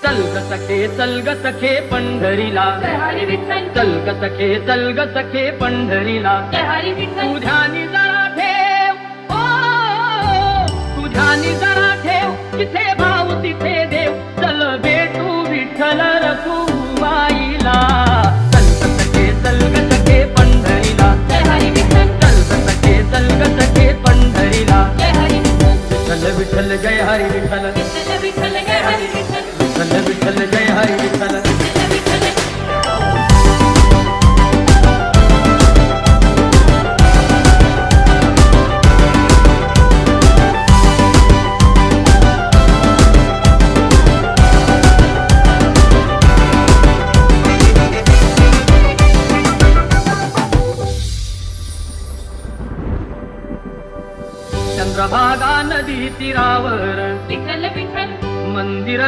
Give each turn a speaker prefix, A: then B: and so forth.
A: चल ग सखे चल ग सखे पंढरीला,
B: जय हरी विठ्ठल.
A: चल ग सखे चल ग सखे पंढरीला.
B: जय हरी विठ्ठल.
A: तू ध्यानी जरा ठेव, तू ध्यानी जरा ठेव, जिथे भाव तिथे देव. चल भेटू विठ्ठल रखुमाईला. चल ग सखे चल ग सखे पंढरीला.
B: जय हरी विठ्ठल.
A: चल ग सखे चल ग सखे पंढरीला.
B: जय हरी विठ्ठल.
A: विठ्ठल विठ्ठल जय हरी विठ्ठल.
B: विठ्ठल विठ्ठल जय हरी विठ्ठल.
A: विठ्ठल विठ्ठल जय हरी विठ्ठल.
B: विठ्ठल विठ्ठल.
A: चंद्रभागा नदी तीरावर
B: विठ्ठल विठ्ठल.
A: मंदिर